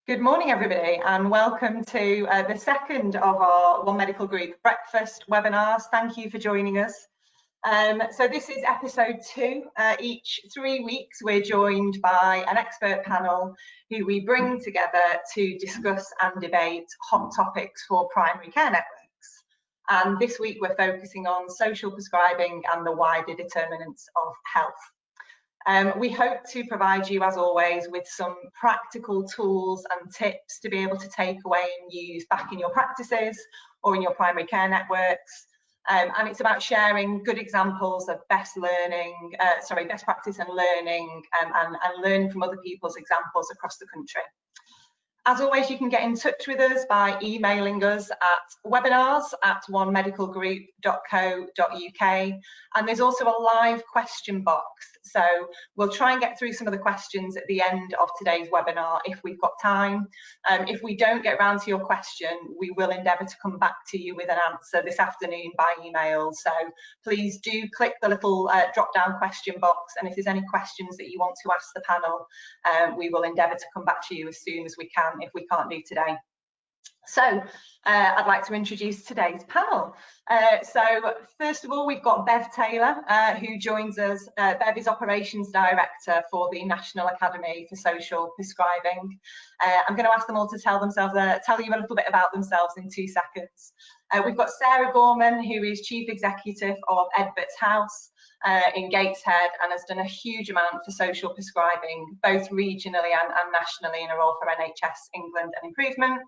Good morning, everybody, and welcome to the second of our One Medical Group breakfast webinars. Thank you for joining us. So this is episode 2. Each 3 weeks, we're joined by an expert panel who we bring together to discuss and debate hot topics for primary care networks. And this week, we're focusing on social prescribing and the wider determinants of health. We hope to provide you, as always, with some practical tools and tips to be able to take away and use back in your practices or in your primary care networks. And it's about sharing good examples of best practice and learning, and learning from other people's examples across the country. As always, you can get in touch with us by emailing us at webinars@onemedicalgroup.co.uk, and there's also a live question box. So we'll try and get through some of the questions at the end of today's webinar if we've got time. If we don't get around to your question, we will endeavour to come back to you with an answer this afternoon by email. So please do click the little drop-down question box, and if there's any questions that you want to ask the panel, we will endeavour to come back to you as soon as we can if we can't do today. So I'd like to introduce today's panel. So first of all, we've got Bev Taylor, who joins us. Bev is Operations Director for the National Academy for Social Prescribing. I'm going to ask them all to tell you a little bit about themselves in 2 seconds. We've got Sarah Gorman, who is Chief Executive of Edbert's House in Gateshead, and has done a huge amount for social prescribing, both regionally and nationally, in a role for NHS England and Improvement.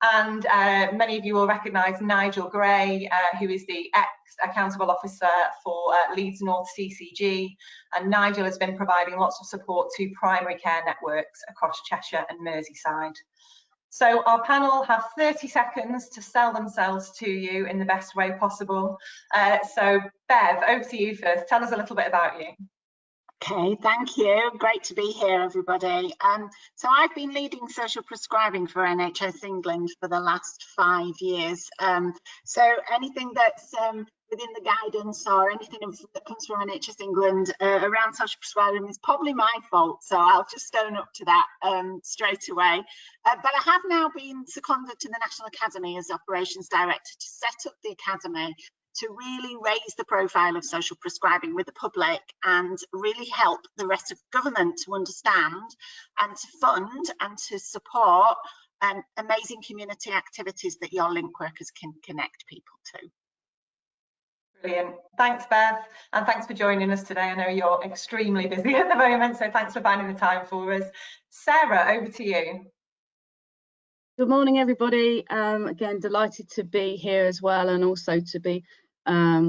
And many of you will recognise Nigel Gray, who is the ex-accountable officer for Leeds North CCG. And Nigel has been providing lots of support to primary care networks across Cheshire and Merseyside. So our panel have 30 seconds to sell themselves to you in the best way possible. So Bev, over to you first. Tell us a little bit about you. Okay, thank you. Great to be here, everybody. So I've been leading social prescribing for NHS England for the last 5 years. So anything that's within the guidance or anything that comes from NHS England around social prescribing is probably my fault. So I'll just own up to that straight away. But I have now been seconded to the National Academy as Operations Director to set up the Academy to really raise the profile of social prescribing with the public and really help the rest of government to understand and to fund and to support amazing community activities that your link workers can connect people to. Brilliant. Thanks, Bev, and thanks for joining us today. I know you're extremely busy at the moment, so thanks for finding the time for us. Sarah, over to you. Good morning, everybody. Again, delighted to be here as well, and also to be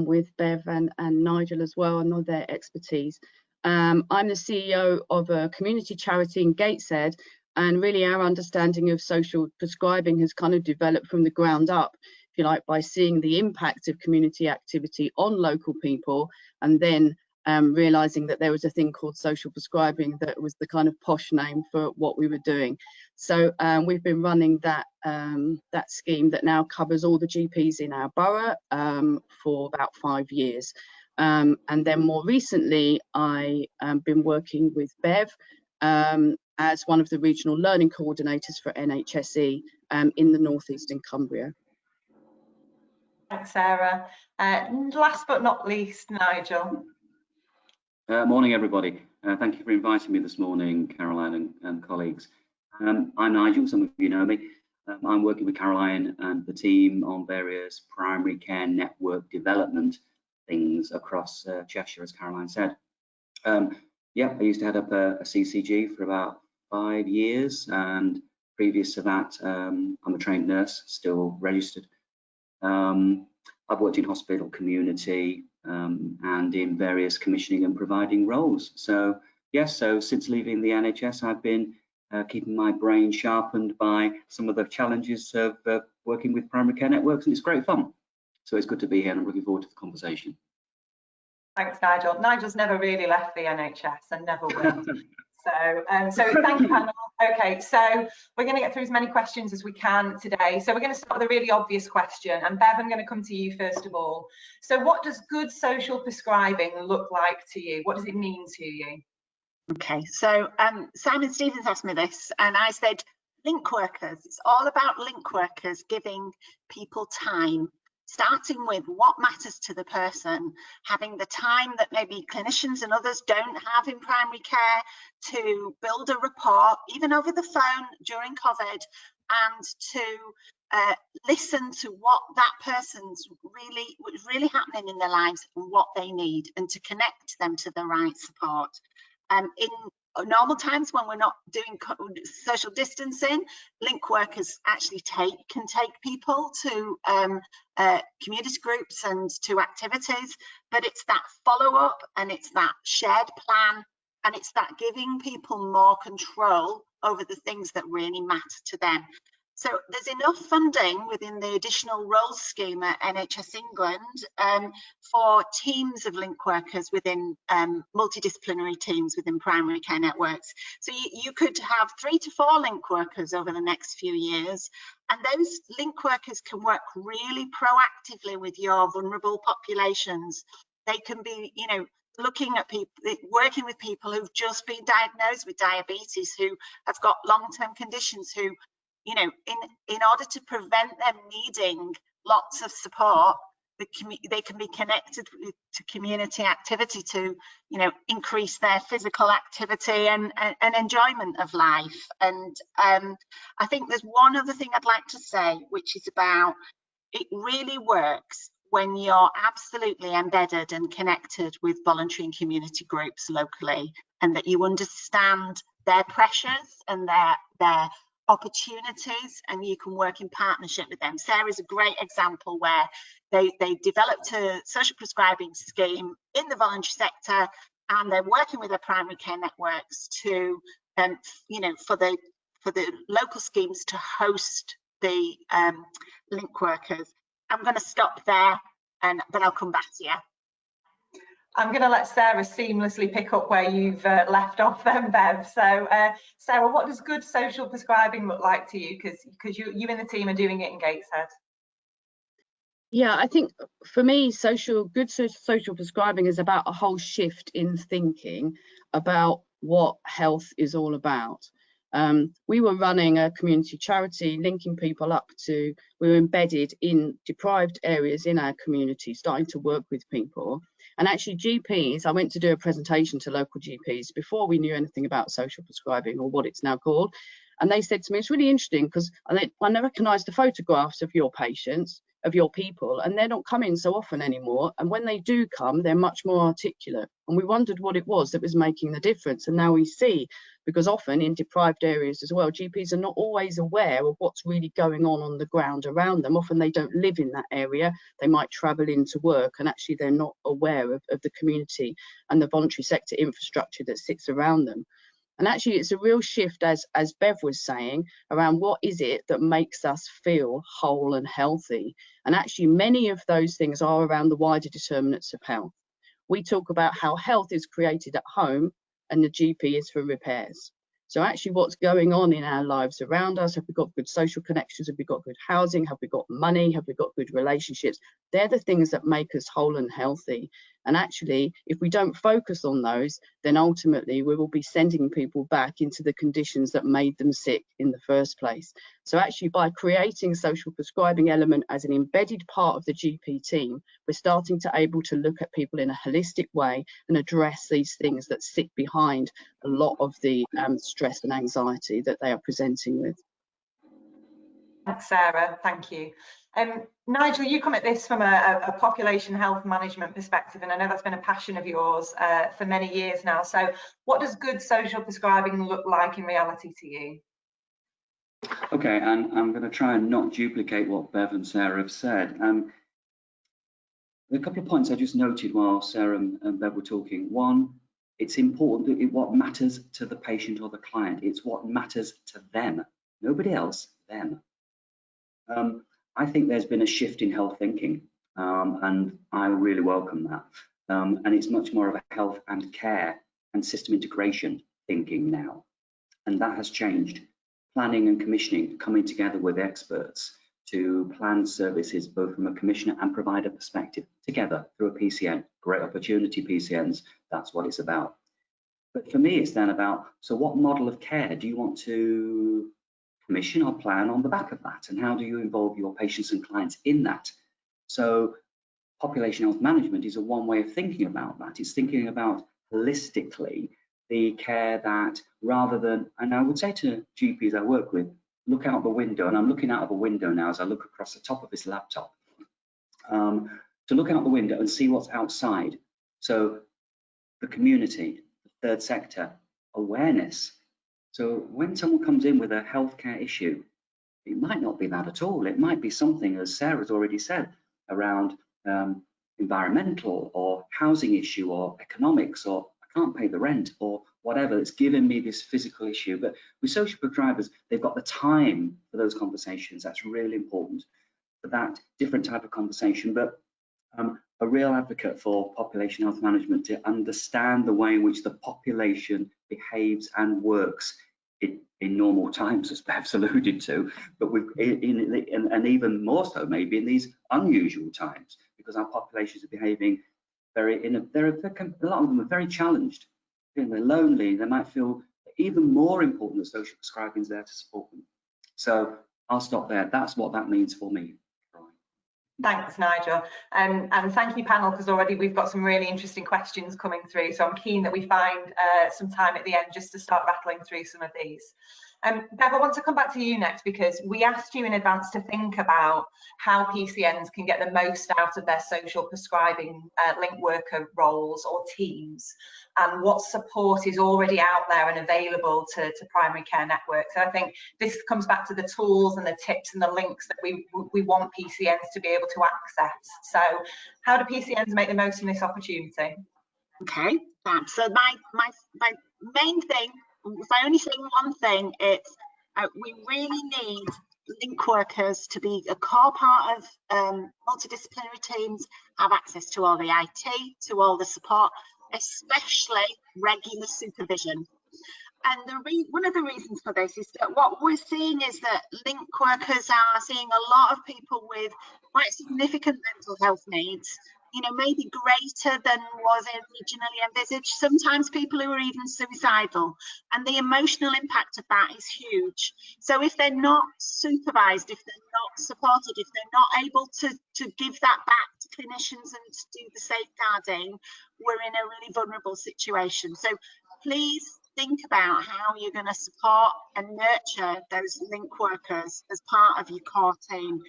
with Bev and Nigel as well, and all their expertise. I'm the CEO of a community charity in Gateshead, and really our understanding of social prescribing has kind of developed from the ground up, if you like, by seeing the impact of community activity on local people, and then realising that there was a thing called social prescribing that was the kind of posh name for what we were doing. So we've been running that scheme that now covers all the GPs in our borough for about 5 years. And then more recently, I've been working with Bev as one of the regional learning coordinators for NHSE in the North East in Cumbria. Thanks, Sarah. Last but not least, Nigel. Morning, everybody. Thank you for inviting me this morning, Caroline and colleagues. I'm Nigel, some of you know me. I'm working with Caroline and the team on various primary care network development things across Cheshire, as Caroline said. Yeah, I used to head up a CCG for about 5 years, and previous to that, I'm a trained nurse, still registered. I've worked in hospital, community, and in various commissioning and providing roles. So yes, so since leaving the NHS, I've been keeping my brain sharpened by some of the challenges of working with primary care networks, and it's great fun. So it's good to be here, and I'm looking forward to the conversation. Thanks, Nigel. Nigel's never really left the NHS and never will. So thank you, panel. Okay, so we're going to get through as many questions as we can today. So we're going to start with a really obvious question, and Bev, I'm going to come to you first of all. So what does good social prescribing look like to you? What does it mean to you? Okay, so Simon Stevens asked me this, and I said, link workers. It's all about link workers giving people time, starting with what matters to the person, having the time that maybe clinicians and others don't have in primary care to build a rapport, even over the phone during COVID, and to listen to what that person's what's really happening in their lives and what they need, and to connect them to the right support. In normal times, when we're not doing social distancing, link workers actually can take people to community groups and to activities, but it's that follow-up, and it's that shared plan, and it's that giving people more control over the things that really matter to them. So there's enough funding within the additional roles scheme at NHS England for teams of link workers within multidisciplinary teams within primary care networks. So you could have 3 to 4 link workers over the next few years, and those link workers can work really proactively with your vulnerable populations. They can be, you know, looking at people, working with people who've just been diagnosed with diabetes, who have got long-term conditions, who, you know, in order to prevent them needing lots of support, they can be connected to community activity to, you know, increase their physical activity and enjoyment of life. And I think there's one other thing I'd like to say, which is about, it really works when you're absolutely embedded and connected with voluntary and community groups locally, and that you understand their pressures and their opportunities, and you can work in partnership with them. Sarah's a great example where they developed a social prescribing scheme in the voluntary sector, and they're working with their primary care networks to, you know, for the local schemes to host the link workers. I'm going to stop there, but I'll come back to you. I'm going to let Sarah seamlessly pick up where you've left off then, Bev. So, Sarah, what does good social prescribing look like to you? Because you and the team are doing it in Gateshead. Yeah, I think for me, good social prescribing is about a whole shift in thinking about what health is all about. We were running a community charity, linking people up to, we were embedded in deprived areas in our community, starting to work with people. And actually GPs, I went to do a presentation to local GPs before we knew anything about social prescribing, or what it's now called. And they said to me, it's really interesting because I recognise the photographs of your patients, of your people, and they're not coming so often anymore. And when they do come, they're much more articulate. And we wondered what it was that was making the difference. And now we see, because often in deprived areas as well, GPs are not always aware of what's really going on the ground around them. Often they don't live in that area. They might travel into work, and actually they're not aware of the community and the voluntary sector infrastructure that sits around them. And actually it's a real shift, as Bev was saying, around what is it that makes us feel whole and healthy. And actually many of those things are around the wider determinants of health. We talk about how health is created at home and the GP is for repairs. So actually what's going on in our lives around us, have we got good social connections, have we got good housing, have we got money, have we got good relationships? They're the things that make us whole and healthy. And actually, if we don't focus on those, then ultimately we will be sending people back into the conditions that made them sick in the first place. So actually by creating social prescribing element as an embedded part of the GP team, we're starting to able to look at people in a holistic way and address these things that sit behind a lot of the stress and anxiety that they are presenting with. Thanks, Sarah. Thank you. Nigel, you come at this from a population health management perspective, and I know that's been a passion of yours for many years now. So what does good social prescribing look like in reality to you? Okay, and I'm going to try and not duplicate what Bev and Sarah have said. A couple of points I just noted while Sarah and Bev were talking. One, it's important that what matters to the patient or the client. It's what matters to them, nobody else, them. I think there's been a shift in health thinking, and I really welcome that. And it's much more of a health and care and system integration thinking now. And that has changed. Planning and commissioning, coming together with experts to plan services both from a commissioner and provider perspective together through a PCN, great opportunity PCNs, that's what it's about. But for me, it's then about, so what model of care do you want to commission or plan on the back of that, and how do you involve your patients and clients in that? So population health management is a one way of thinking about that. It's thinking about holistically the care that, rather than, and I would say to GPs I work with, look out the window, and I'm looking out of a window now as I look across the top of this laptop, to look out the window and see what's outside. So the community, the third sector, awareness. So when someone comes in with a healthcare issue, it might not be that at all. It might be something, as Sarah's already said, around environmental or housing issue or economics, or I can't pay the rent or whatever that's given me this physical issue. But with social prescribers, they've got the time for those conversations. That's really important for that different type of conversation. But a real advocate for population health management to understand the way in which the population behaves and works in normal times, as Bev's alluded to, but and even more so maybe in these unusual times, because our populations are behaving a lot of them are very challenged. They're lonely. They might feel even more important that social prescribing is there to support them. So I'll stop there. That's what that means for me. Thanks, Nigel, and thank you, panel, because already we've got some really interesting questions coming through, so I'm keen that we find some time at the end just to start rattling through some of these. Bev, I want to come back to you next, because we asked you in advance to think about how PCNs can get the most out of their social prescribing link worker roles or teams, and what support is already out there and available to primary care networks. And I think this comes back to the tools and the tips and the links that we want PCNs to be able to access. So how do PCNs make the most of this opportunity? Okay, so my main thing, if I only say one thing, it's we really need link workers to be a core part of multidisciplinary teams, have access to all the IT, to all the support, especially regular supervision. And one of the reasons for this is that what we're seeing is that link workers are seeing a lot of people with quite significant mental health needs, you know, maybe greater than was originally envisaged. Sometimes people who are even suicidal, and the emotional impact of that is huge. So if they're not supervised, if they're not supported, if they're not able to give that back to clinicians and to do the safeguarding, we're in a really vulnerable situation. So please think about how you're going to support and nurture those link workers as part of your core team.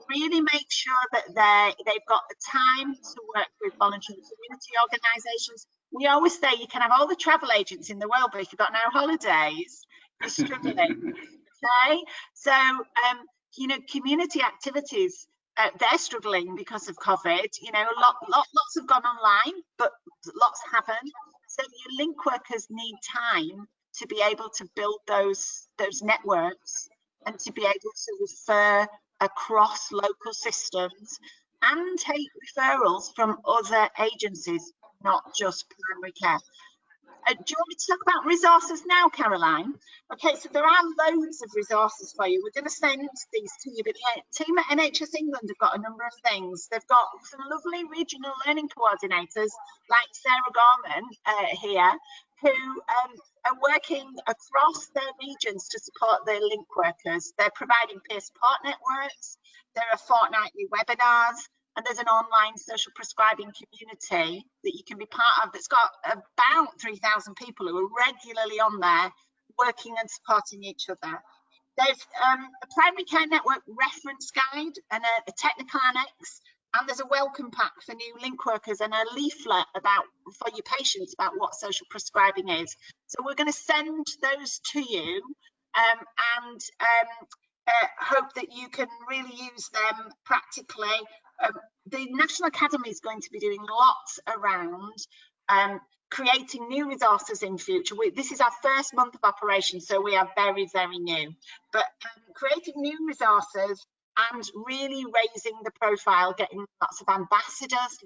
Really make sure that they've got the time to work with voluntary community organisations. We always say you can have all the travel agents in the world, but if you've got no holidays, you're struggling. Okay, so you know, community activities, they're struggling because of COVID. You know, lots have gone online, but lots haven't. So your link workers need time to be able to build those networks and to be able to refer across local systems and take referrals from other agencies, not just primary care. Do you want me to talk about resources now, Caroline? Okay, so there are loads of resources for you. We're going to send these to you, but the team at NHS England have got a number of things. They've got some lovely regional learning coordinators like Sarah Gorman here, who are working across their regions to support their link workers. They're providing peer support networks, there are fortnightly webinars, and there's an online social prescribing community that you can be part of that's got about 3,000 people who are regularly on there working and supporting each other. There's a primary care network reference guide and a technical annex, and there's a welcome pack for new link workers and a leaflet for your patients about what social prescribing is. So we're going to send those to you and hope that you can really use them practically. The National Academy is going to be doing lots around creating new resources in future. This is our first month of operation, so we are very, very new. But creating new resources and really raising the profile, getting lots of ambassadors,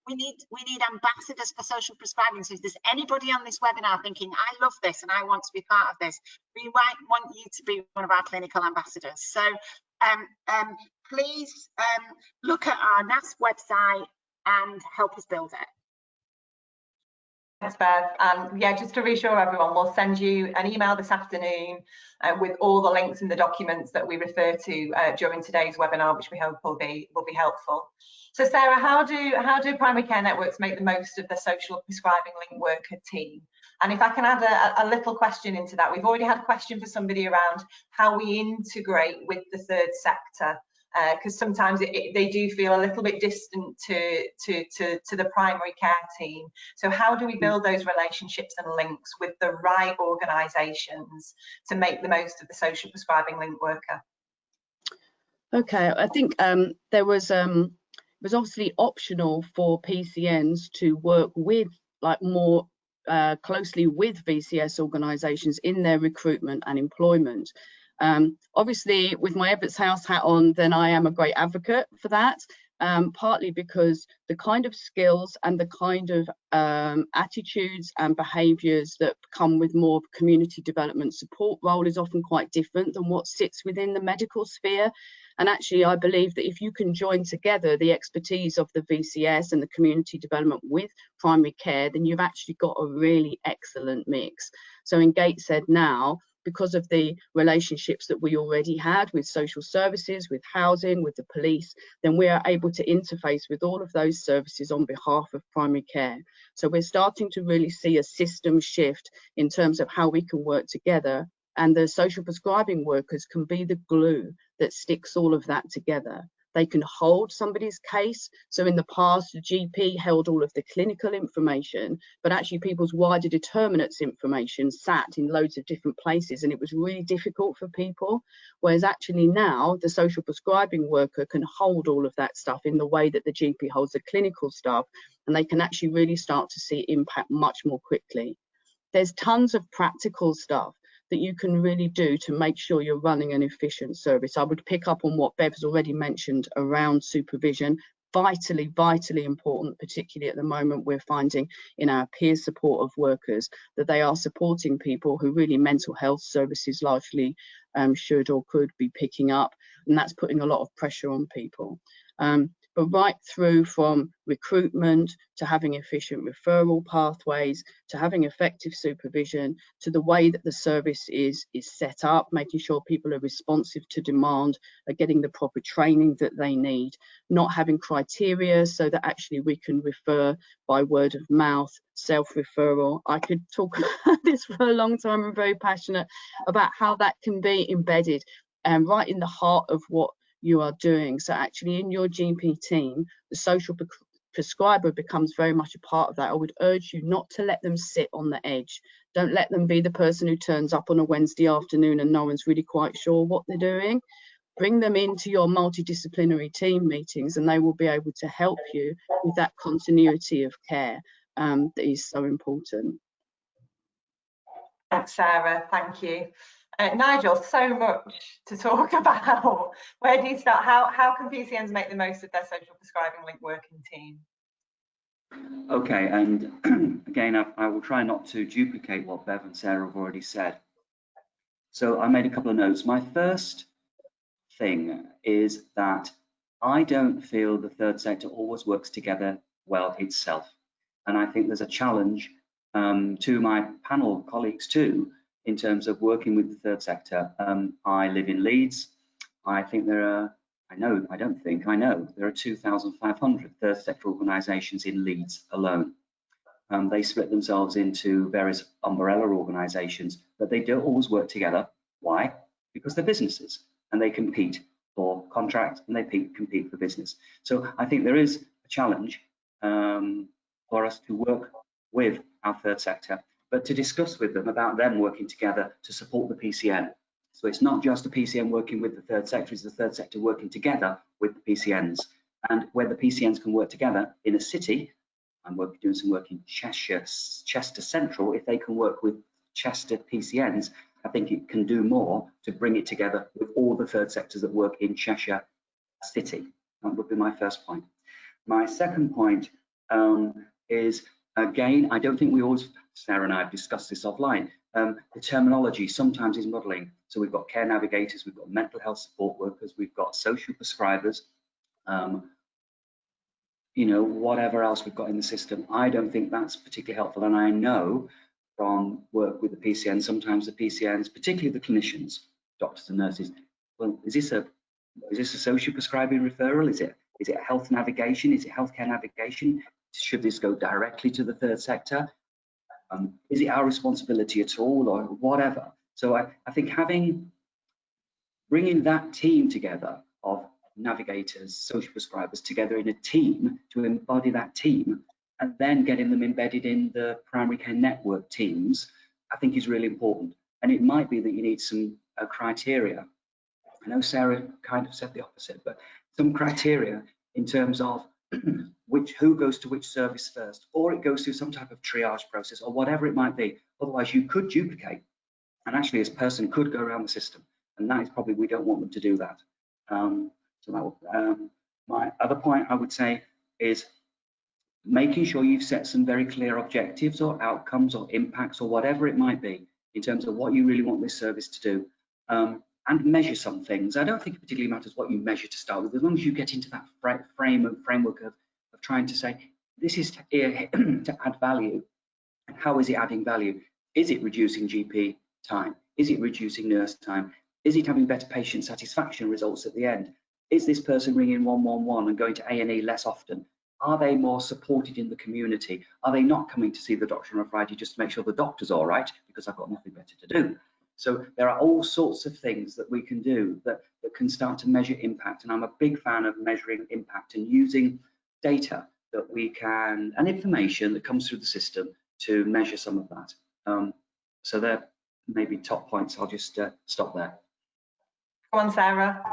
we need ambassadors for social prescribing. So if there's anybody on this webinar thinking, I love this and I want to be part of this, we might want you to be one of our clinical ambassadors. So please look at our NASP website and help us build it. Thanks, Bev. And yeah, just to reassure everyone, we'll send you an email this afternoon with all the links in the documents that we refer to during today's webinar, which we hope will be helpful. So Sarah, how do primary care networks make the most of the social prescribing link worker team? And if I can add a little question into that, we've already had a question for somebody around how we integrate with the third sector, because sometimes they do feel a little bit distant to the primary care team. So how do we build those relationships and links with the right organisations to make the most of the social prescribing link worker? Okay, I think it was obviously optional for PCNs to work with more closely with VCS organisations in their recruitment and employment. Obviously, with my Ebbets House hat on, then I am a great advocate for that, partly because the kind of skills and the kind of attitudes and behaviours that come with more community development support role is often quite different than what sits within the medical sphere. And actually, I believe that if you can join together the expertise of the VCS and the community development with primary care, then you've actually got a really excellent mix. So in Gateshead now, because of the relationships that we already had with social services, with housing, with the police, then we are able to interface with all of those services on behalf of primary care. So we're starting to really see a system shift in terms of how we can work together, and the social prescribing workers can be the glue that sticks all of that together. They can hold somebody's case. So in the past, the GP held all of the clinical information, but actually people's wider determinants information sat in loads of different places, and it was really difficult for people. Whereas actually now, the social prescribing worker can hold all of that stuff in the way that the GP holds the clinical stuff, and they can actually really start to see impact much more quickly. There's tons of practical stuff that you can really do to make sure you're running an efficient service. I would pick up on what Bev's already mentioned around supervision. Vitally important, particularly at the moment we're finding in our peer support of workers that they are supporting people who really mental health services largely should or could be picking up, and that's putting a lot of pressure on people. But right through from recruitment to having efficient referral pathways, to having effective supervision, to the way that the service is set up, making sure people are responsive to demand, are getting the proper training that they need, not having criteria so that actually we can refer by word of mouth, self-referral. I could talk about this for a long time. I'm very passionate about how that can be embedded right in the heart of what you are doing. So actually in your GP team, the social prescriber becomes very much a part of that. I would urge you not to let them sit on the edge. Don't let them be the person who turns up on a Wednesday afternoon and no one's really quite sure what they're doing. Bring them into your multidisciplinary team meetings and they will be able to help you with that continuity of care that is so important. Thanks, Sarah. Thank you. Nigel, so much to talk about. Where do you start? How can PCNs make the most of their social prescribing link working team? Okay, and again, I will try not to duplicate what Bev and Sarah have already said. So I made a couple of notes. My first thing is that I don't feel the third sector always works together well itself. And I think there's a challenge to my panel colleagues too, in terms of working with the third sector. I live in Leeds. I think there are, I know there are 2,500 third sector organisations in Leeds alone. They split themselves into various umbrella organisations, but they don't always work together. Why? Because they're businesses and they compete for contract and they compete for business. So I think there is a challenge for us to work with our third sector, but to discuss with them about them working together to support the PCN. So it's not just the PCN working with the third sector, it's the third sector working together with the PCNs. And where the PCNs can work together in a city, I'm doing some work in Chester Central, if they can work with Chester PCNs, I think it can do more to bring it together with all the third sectors that work in Cheshire City. That would be my first point. My second point is, again, I don't think we always, Sarah and I have discussed this offline, the terminology sometimes is muddling. So we've got care navigators, we've got mental health support workers, we've got social prescribers. you know, whatever else we've got in the system. I don't think that's particularly helpful. And I know from work with the PCNs, sometimes the PCNs, particularly the clinicians, doctors and nurses, well, is this a social prescribing referral? Is it health navigation? Is it healthcare navigation? Should this go directly to the third sector? Is it our responsibility at all, or whatever? So I think bringing that team together of navigators, social prescribers together in a team to embody that team, and then getting them embedded in the primary care network teams, I think is really important. And it might be that you need some criteria. I know Sarah kind of said the opposite, but some criteria in terms of who goes to which service first, or it goes through some type of triage process, or whatever it might be. Otherwise, you could duplicate, and actually, this person could go around the system, and that is probably, we don't want them to do that. So that my other point I would say is making sure you've set some very clear objectives or outcomes or impacts or whatever it might be in terms of what you really want this service to do, and measure some things. I don't think it particularly matters what you measure to start with, as long as you get into that framework of trying to say, this is to add value, and how is it adding value? Is it reducing GP time? Is it reducing nurse time? Is it having better patient satisfaction results at the end? Is this person ringing 111 and going to A&E less often? Are they more supported in the community? Are they not coming to see the doctor on a Friday just to make sure the doctor's all right because I've got nothing better to do? So there are all sorts of things that we can do that can start to measure impact. And I'm a big fan of measuring impact and using data that we can, and information that comes through the system to measure some of that. So they're maybe top points. I'll just stop there. Go on, Sarah.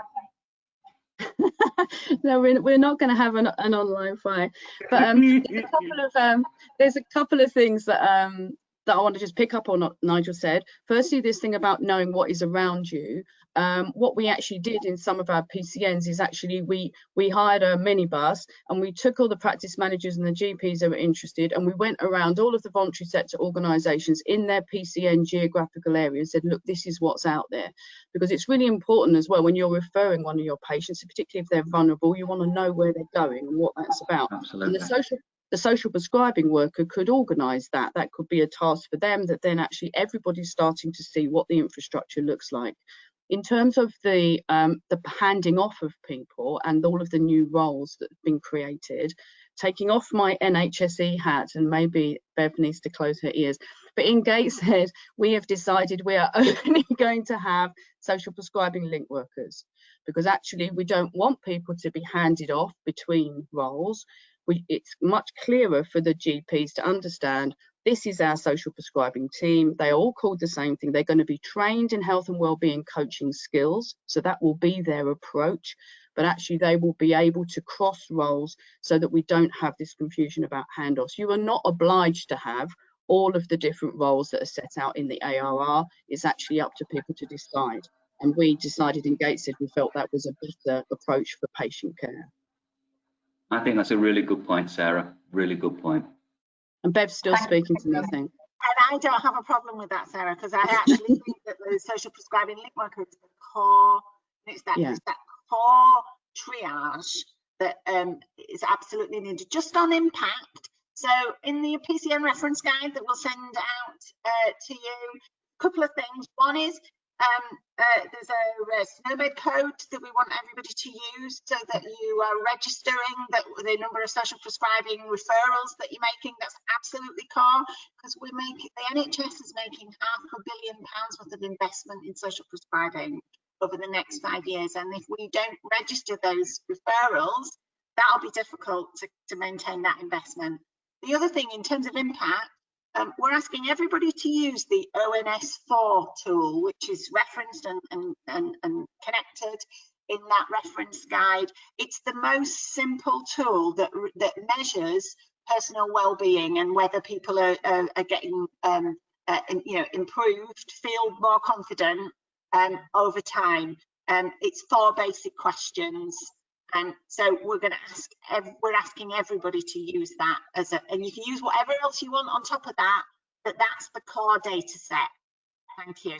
No, we're not going to have an online fight, but there's a couple of things that I want to just pick up on what Nigel said. Firstly, this thing about knowing what is around you. What we actually did in some of our PCNs is actually we hired a minibus, and we took all the practice managers and the GPs that were interested, and we went around all of the voluntary sector organisations in their PCN geographical area and said, look, this is what's out there. Because it's really important as well when you're referring one of your patients, particularly if they're vulnerable, you want to know where they're going and what that's about. Absolutely. And the social prescribing worker could organise that. That could be a task for them, that then actually everybody's starting to see what the infrastructure looks like. In terms of the handing off of people and all of the new roles that have been created, taking off my NHSE hat, and maybe Bev needs to close her ears, but in Gateshead, we have decided we are only going to have social prescribing link workers, because actually we don't want people to be handed off between roles. It's much clearer for the GPs to understand this is our social prescribing team. They are all called the same thing. They're going to be trained in health and wellbeing coaching skills, so that will be their approach, but actually they will be able to cross roles so that we don't have this confusion about handoffs. You are not obliged to have all of the different roles that are set out in the ARR. It's actually up to people to decide, and we decided in Gateshead we felt that was a better approach for patient care. I think that's a really good point, Sarah. Really good point. And Bev's still speaking to nothing. And I don't have a problem with that, Sarah, because I actually think that the social prescribing link worker is the core. It's that core triage that is absolutely needed. Just on impact. So in the PCN reference guide that we'll send out to you, a couple of things. One is there's a SNOMED code that we want everybody to use, so that you are registering that the number of social prescribing referrals that you're making. That's absolutely core, because the NHS is making £500 million worth of investment in social prescribing over the next 5 years, and if we don't register those referrals, that'll be difficult to maintain that investment. The other thing in terms of impact, we're asking everybody to use the ONS4 tool, which is referenced and connected in that reference guide. It's the most simple tool that measures personal well-being and whether people are getting improved, feel more confident over time. It's 4 basic questions. And so we're asking everybody to use that and you can use whatever else you want on top of that, but that's the core data set. Thank you.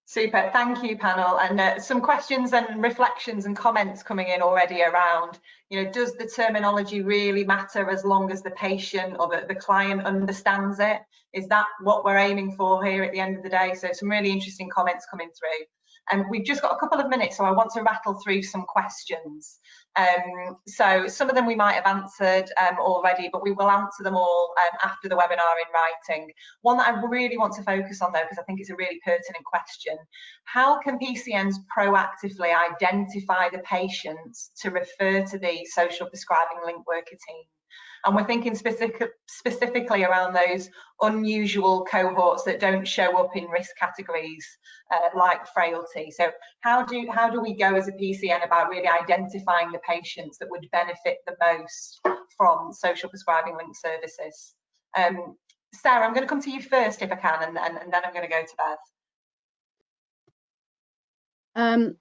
Super, thank you panel. And some questions and reflections and comments coming in already around, you know, does the terminology really matter as long as the patient or the client understands it? Is that what we're aiming for here at the end of the day? So some really interesting comments coming through. And we've just got a couple of minutes, so I want to rattle through some questions. So some of them we might have answered already, but we will answer them all after the webinar in writing. One that I really want to focus on though, because I think it's a really pertinent question. How can PCNs proactively identify the patients to refer to the social prescribing link worker team? And we're thinking specifically around those unusual cohorts that don't show up in risk categories like frailty. So how do we go as a PCN about really identifying the patients that would benefit the most from social prescribing link services? Sarah, I'm going to come to you first if I can, and then I'm going to go to Bev.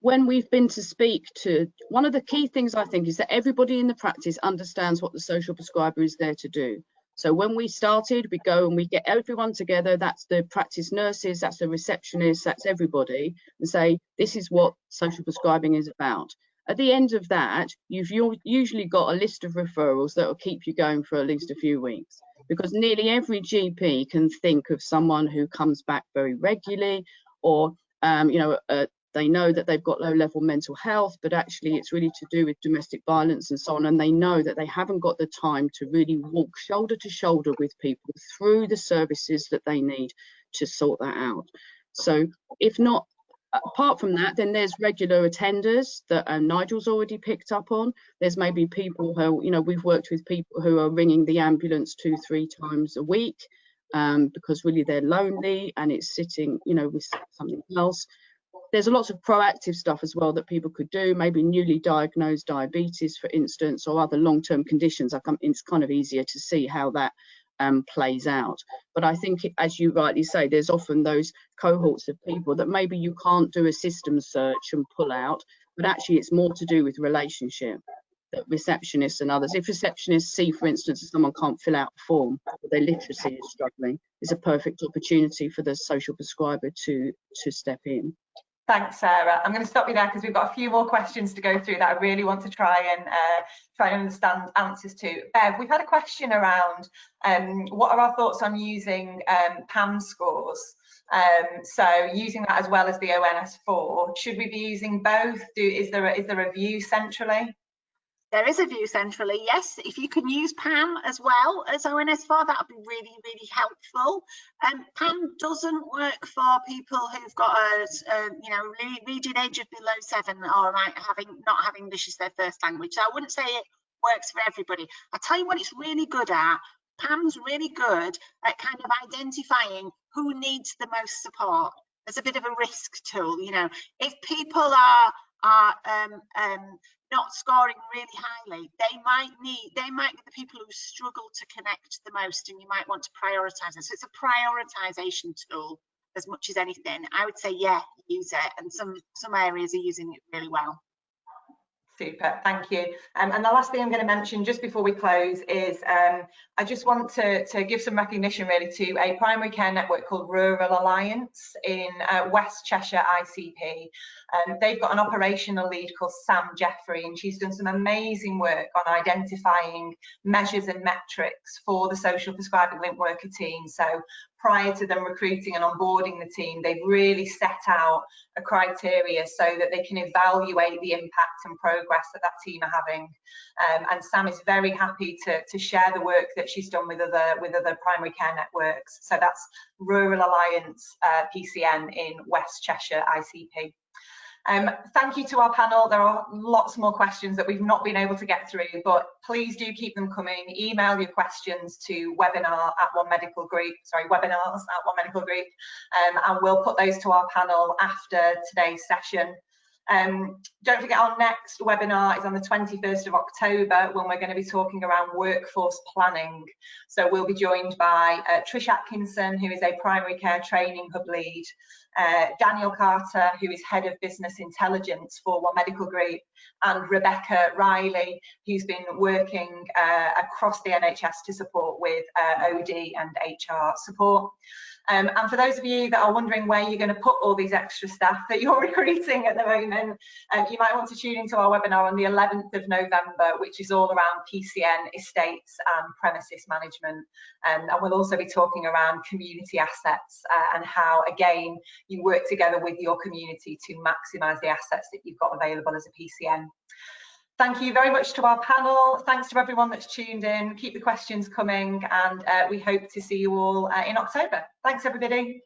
When we've been to speak to, one of the key things I think is that everybody in the practice understands what the social prescriber is there to do. So when we started, we go and we get everyone together, that's the practice nurses, that's the receptionists, that's everybody, and say, this is what social prescribing is about. At the end of that, you've usually got a list of referrals that will keep you going for at least a few weeks, because nearly every GP can think of someone who comes back very regularly, or they know that they've got low-level mental health, but actually it's really to do with domestic violence and so on, and they know that they haven't got the time to really walk shoulder to shoulder with people through the services that they need to sort that out. So if not, apart from that, then there's regular attenders that Nigel's already picked up on. There's maybe people who, you know, we've worked with people who are ringing the ambulance 2-3 times a week because really they're lonely and it's sitting, you know, with something else. There's lots of proactive stuff as well that people could do, maybe newly diagnosed diabetes, for instance, or other long-term conditions. It's kind of easier to see how that plays out. But I think, as you rightly say, there's often those cohorts of people that maybe you can't do a system search and pull out, but actually it's more to do with relationship, that receptionists and others. If receptionists see, for instance, that someone can't fill out a form, or their literacy is struggling, it's a perfect opportunity for the social prescriber to step in. Thanks, Sarah. I'm going to stop you there because we've got a few more questions to go through that I really want to try and understand answers to. Bev, we've had a question around what are our thoughts on using PAM scores? So using that as well as the ONS4, should we be using both? Is there a view centrally? There is a view centrally, yes. If you can use PAM as well as ONS4, that would be really, really helpful. PAM doesn't work for people who've got a reading age of below 7 or not having English as their first language. So I wouldn't say it works for everybody. I'll tell you what it's really good at. PAM's really good at kind of identifying who needs the most support. As a bit of a risk tool, you know, if people are not scoring really highly, they might be the people who struggle to connect the most, and you might want to prioritize it. So it's a prioritization tool as much as anything. I would say, yeah, use it, and some areas are using it really well. Super, thank you. And the last thing I'm going to mention just before we close is I just want to give some recognition really to a primary care network called Rural Alliance in West Cheshire ICP. They've got an operational lead called Sam Jeffrey, and she's done some amazing work on identifying measures and metrics for the social prescribing link worker team. So prior to them recruiting and onboarding the team, they've really set out a criteria so that they can evaluate the impact and progress that team are having. And Sam is very happy to share the work that she's done with other primary care networks. So that's Rural Alliance PCN in West Cheshire ICP. Thank you to our panel. There are lots more questions that we've not been able to get through, but please do keep them coming. Email your questions to webinars at One Medical Group, and we'll put those to our panel after today's session. Don't forget our next webinar is on the 21st of October, when we're going to be talking around workforce planning. So we'll be joined by Trish Atkinson, who is a primary care training hub lead, Daniel Carter, who is head of business intelligence for One Medical Group, and Rebecca Riley, who's been working across the NHS to support with OD and HR support. And for those of you that are wondering where you're going to put all these extra staff that you're recruiting at the moment, you might want to tune into our webinar on the 11th of November, which is all around PCN, estates and premises management. And we'll also be talking around community assets and how, again, you work together with your community to maximise the assets that you've got available as a PCN. Thank you very much to our panel. Thanks to everyone that's tuned in. Keep the questions coming, and we hope to see you all in October. Thanks, everybody.